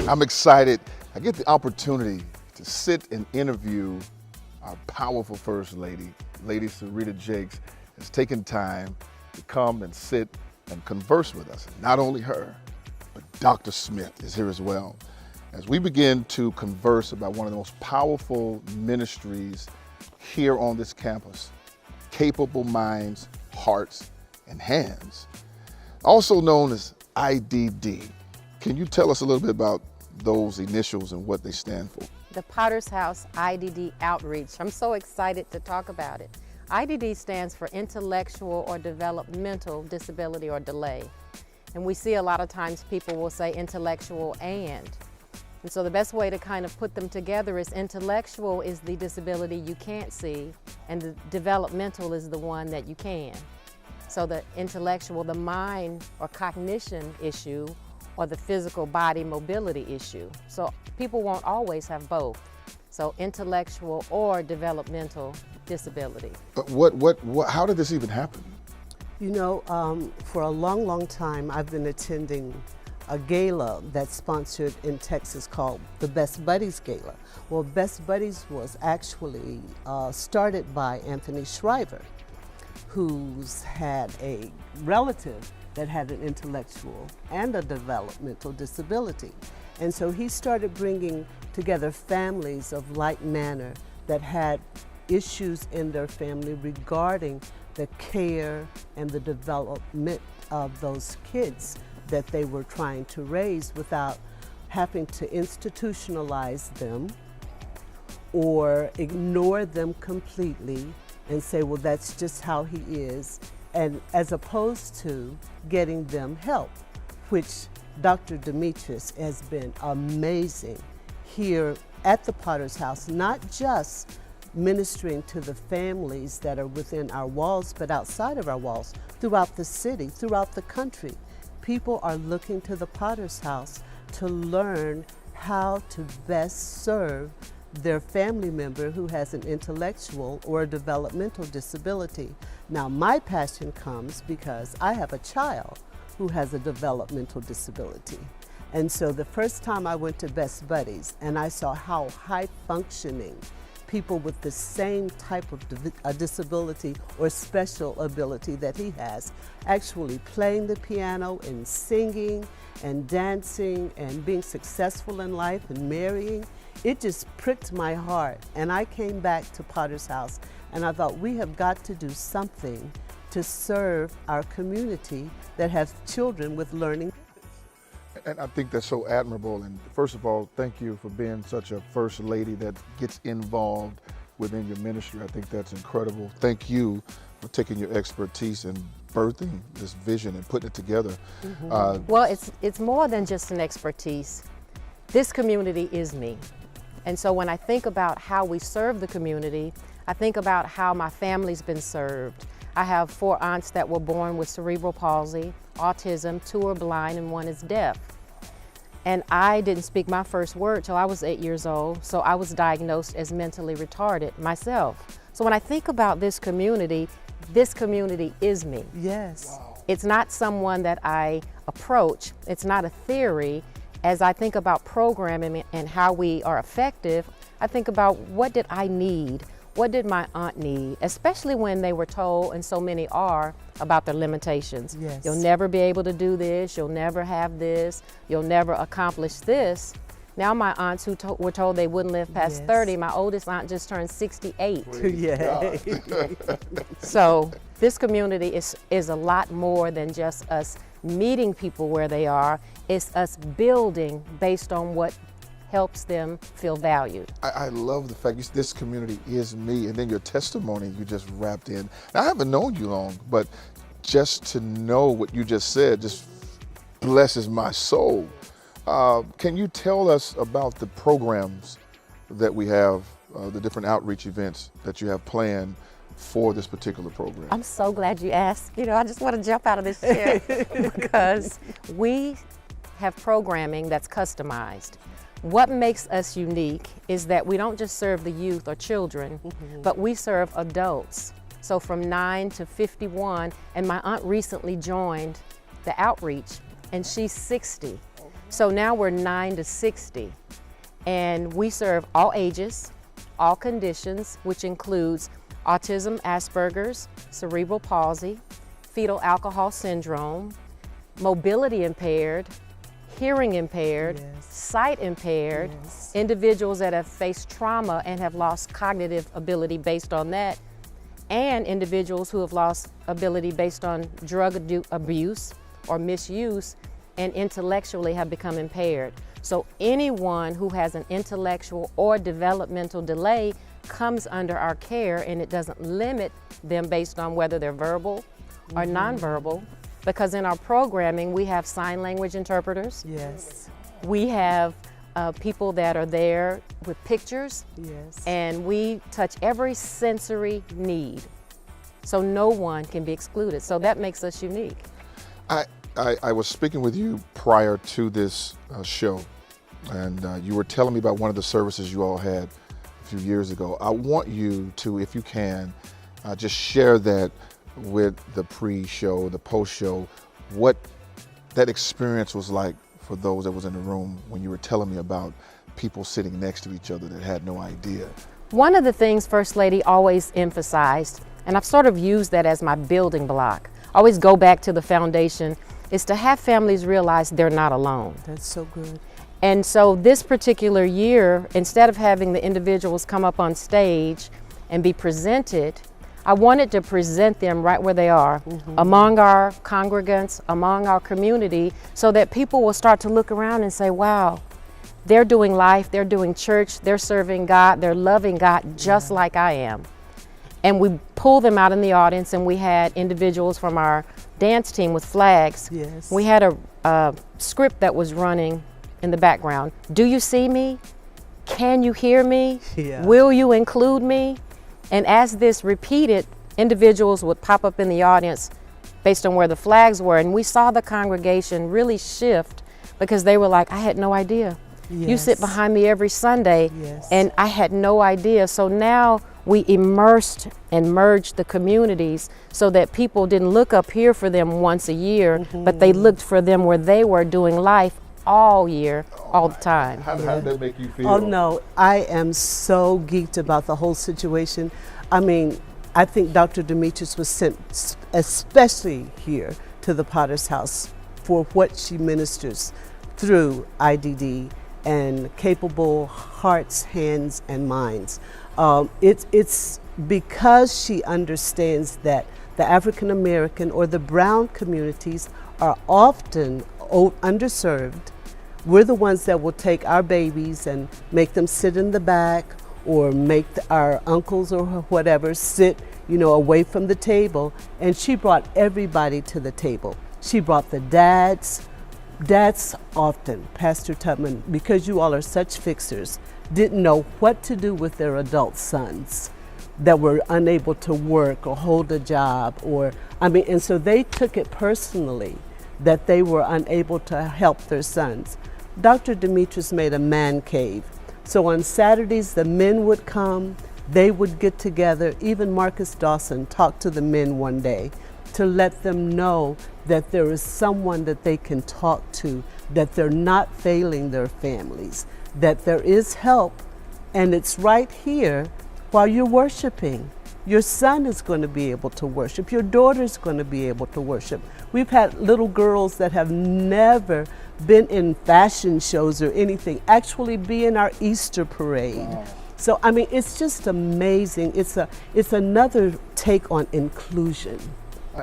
I'm excited. I get the opportunity to sit and interview our powerful First Lady. Lady Serita Jakes has taken time to come and sit and converse with us. Not only her, but Dr. Smith is here as well. As we begin to converse about one of the most powerful ministries here on this campus, Capable Minds, Hearts, and Hands, also known as IDD. Can you tell us a little bit about those initials and what they stand for? The Potter's House IDD Outreach. I'm so excited to talk about it. IDD stands for Intellectual or Developmental Disability or Delay. And we see a lot of times people will say intellectual and so the best way to kind of put them together is intellectual is the disability you can't see, and the developmental is the one that you can. So the intellectual, the mind or cognition issue, or the physical body mobility issue. So people won't always have both. So intellectual or developmental disability. How did this even happen? You know, for a long, long time, I've been attending a gala that's sponsored in Texas called the Best Buddies Gala. Well, Best Buddies was actually started by Anthony Shriver, who's had a relative that had an intellectual and a developmental disability. And so he started bringing together families of like manner that had issues in their family regarding the care and the development of those kids that they were trying to raise without having to institutionalize them or ignore them completely and say, well, that's just how he is, and as opposed to getting them help, which Dr. Demetrice has been amazing here at the Potter's House, not just ministering to the families that are within our walls, but outside of our walls, throughout the city, throughout the country. People are looking to the Potter's House to learn how to best serve their family member who has an intellectual or a developmental disability. Now, my passion comes because I have a child who has a developmental disability. And so the first time I went to Best Buddies and I saw how high functioning people with the same type of disability or special ability that he has, actually playing the piano and singing and dancing and being successful in life and marrying, it just pricked my heart. And I came back to Potter's House and I thought, we have got to do something to serve our community that has children with learning. And I think that's so admirable. And first of all, thank you for being such a First Lady that gets involved within your ministry. I think that's incredible. Thank you for taking your expertise and birthing this vision and putting it together. Mm-hmm. Well, it's more than just an expertise. This community is me. And so when I think about how we serve the community, I think about how my family's been served. I have 4 aunts that were born with cerebral palsy, autism, 2 are blind, and 1 is deaf. And I didn't speak my first word till I was 8 years old, so I was diagnosed as mentally retarded myself. So when I think about this community is me. Yes. Wow. It's not someone that I approach, it's not a theory. As I think about programming and how we are effective, I think about what did I need? What did my aunt need? Especially when they were told, and so many are, about their limitations. Yes. You'll never be able to do this, you'll never have this, you'll never accomplish this. Now my aunts who were told they wouldn't live past Yes. 30, my oldest aunt just turned 68. Yeah. So this community is a lot more than just us meeting people where they are. It's us building based on what helps them feel valued. I love the fact this community is me, and then your testimony you just wrapped in. Now, I haven't known you long, but just to know what you just said just blesses my soul. Can you tell us about the programs that we have, the different outreach events that you have planned for this particular program? I'm so glad you asked. You know, I just want to jump out of this chair because we have programming that's customized. What makes us unique is that we don't just serve the youth or children, but we serve adults. So from 9 to 51, and my aunt recently joined the outreach, and she's 60. So now we're 9 to 60, and we serve all ages, all conditions, which includes autism, Asperger's, cerebral palsy, fetal alcohol syndrome, mobility impaired, hearing impaired, Yes. sight impaired, Yes. individuals that have faced trauma and have lost cognitive ability based on that, and individuals who have lost ability based on drug abuse or misuse and intellectually have become impaired. So anyone who has an intellectual or developmental delay comes under our care, and it doesn't limit them based on whether they're verbal or nonverbal, because in our programming we have sign language interpreters. Yes. We have people that are there with pictures, Yes. and we touch every sensory need. So no one can be excluded. So that makes us unique. I was speaking with you prior to this show, and you were telling me about one of the services you all had a few years ago. I want you to, if you can, just share that with the pre-show, the post-show, what that experience was like for those that was in the room when you were telling me about people sitting next to each other that had no idea. One of the things First Lady always emphasized, and I've sort of used that as my building block, I always go back to the foundation, is to have families realize they're not alone. That's so good. And so this particular year, instead of having the individuals come up on stage and be presented, I wanted to present them right where they are, among our congregants, among our community, so that people will start to look around and say, wow, they're doing life, they're doing church, they're serving God, they're loving God just like I am. And we pulled them out in the audience, and we had individuals from our dance team with flags. Yes. We had a script that was running in the background. Do you see me? Can you hear me? Yeah. Will you include me? And as this repeated, individuals would pop up in the audience based on where the flags were, and we saw the congregation really shift, because they were like, I had no idea. You sit Yes. behind me every Sunday, Yes. and I had no idea. So now we immersed and merged the communities so that people didn't look up here for them once a year, but they looked for them where they were doing life all year, all the time. How did that make you feel? Oh no, I am so geeked about the whole situation. I mean, I think Dr. Demetrice was sent especially here to the Potter's House for what she ministers through IDD and capable hearts, hands, and minds. It's because she understands that the African American or the brown communities are often underserved. We're the ones that will take our babies and make them sit in the back, or make our uncles or whatever sit, away from the table. And she brought everybody to the table. She brought the dads. Dads often, Pastor Tudman, because you all are such fixers, didn't know what to do with their adult sons that were unable to work or hold a job, and so they took it personally that they were unable to help their sons. Dr. Demetrice made a man cave. So on Saturdays, the men would come, they would get together. Even Marcus Dawson talked to the men one day to let them know that there is someone that they can talk to, that they're not failing their families, that there is help, and it's right here while you're worshiping. Your son is going to be able to worship. Your daughter's going to be able to worship. We've had little girls that have never been in fashion shows or anything actually be in our Easter parade. Wow. So, it's just amazing. It's another take on inclusion.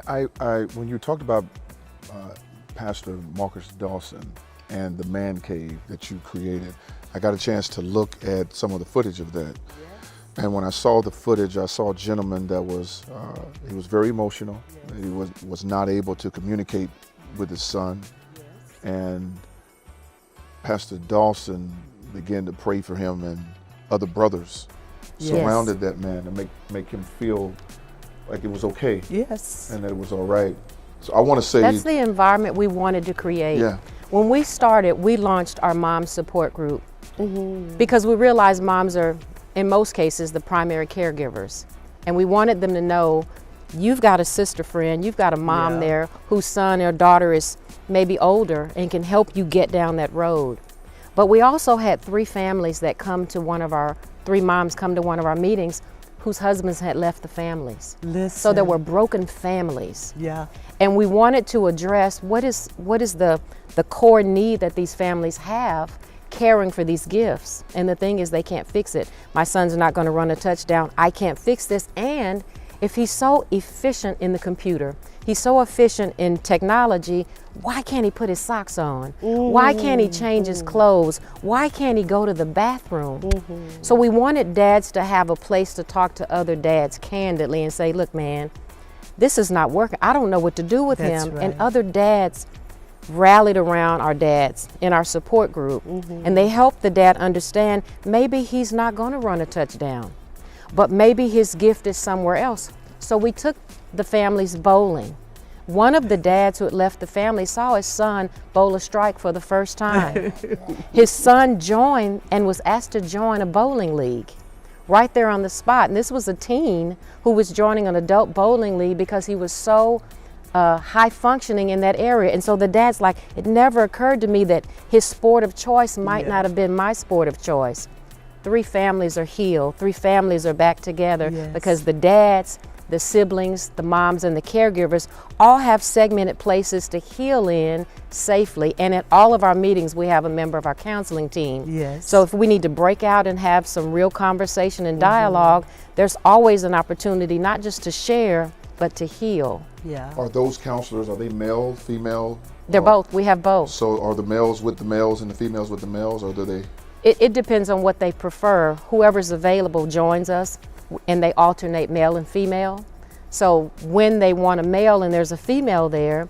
When you talked about Pastor Marcus Dawson and the man cave that you created, I got a chance to look at some of the footage of that. Yes. And when I saw the footage, I saw a gentleman that was, he was very emotional. Yes. He was not able to communicate with his son. Yes. And Pastor Dawson began to pray for him, and other brothers surrounded that man to make him feel like it was okay. Yes. And that it was all right. So I want to say that's the environment we wanted to create. Yeah. When we started, we launched our mom support group because we realized moms are, in most cases, the primary caregivers. And we wanted them to know, you've got a sister friend, you've got a mom there whose son or daughter is maybe older and can help you get down that road. But we also had 3 families that come to one of our, 3 moms come to one of our meetings whose husbands had left the families. Listen. So there were broken families. Yeah. And we wanted to address what is the core need that these families have caring for these gifts. And the thing is, they can't fix it. My son's not going to run a touchdown. I can't fix this. And if he's so efficient in the computer, he's so efficient in technology, why can't he put his socks on? Why can't he change his clothes? Why can't he go to the bathroom? So we wanted dads to have a place to talk to other dads candidly and say, look, man, this is not working. I don't know what to do with That's him. right. And other dads rallied around our dads in our support group. And they helped the dad understand maybe he's not going to run a touchdown, but maybe his gift is somewhere else. So we took the families bowling. One of the dads who had left the family saw his son bowl a strike for the first time. His son joined and was asked to join a bowling league right there on the spot. And this was a teen who was joining an adult bowling league because he was so high functioning in that area. And so the dad's like, it never occurred to me that his sport of choice might not have been my sport of choice. 3 families are healed. 3 families are back together because the dads, the siblings, the moms, and the caregivers all have segmented places to heal in safely. And at all of our meetings, we have a member of our counseling team. Yes. So if we need to break out and have some real conversation and dialogue, there's always an opportunity not just to share, but to heal. Yeah. Are those counselors, are they male, female? They're both. We have both. So are the males with the males and the females with the males, or do they? It depends on what they prefer. Whoever's available joins us, and they alternate male and female. So when they want a male and there's a female there,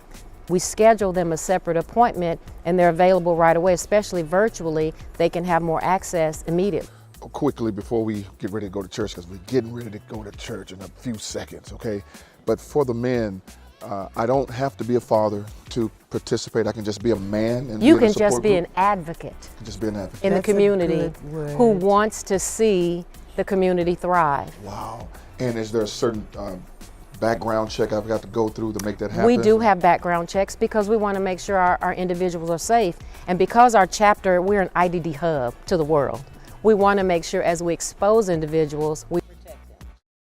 we schedule them a separate appointment, and they're available right away, especially virtually. They can have more access immediately. Quickly, before we get ready to go to church, because we're getting ready to go to church in a few seconds, okay? But for the men, I don't have to be a father to participate. I can just be a man. And You be in a can just support be group. an advocate Just be an advocate. in the That's a community good word. who wants to see the community thrive. Wow. And is there a certain background check I've got to go through to make that happen? We do have background checks because we want to make sure our individuals are safe. And because our chapter, we're an IDD hub to the world. We want to make sure as we expose individuals, we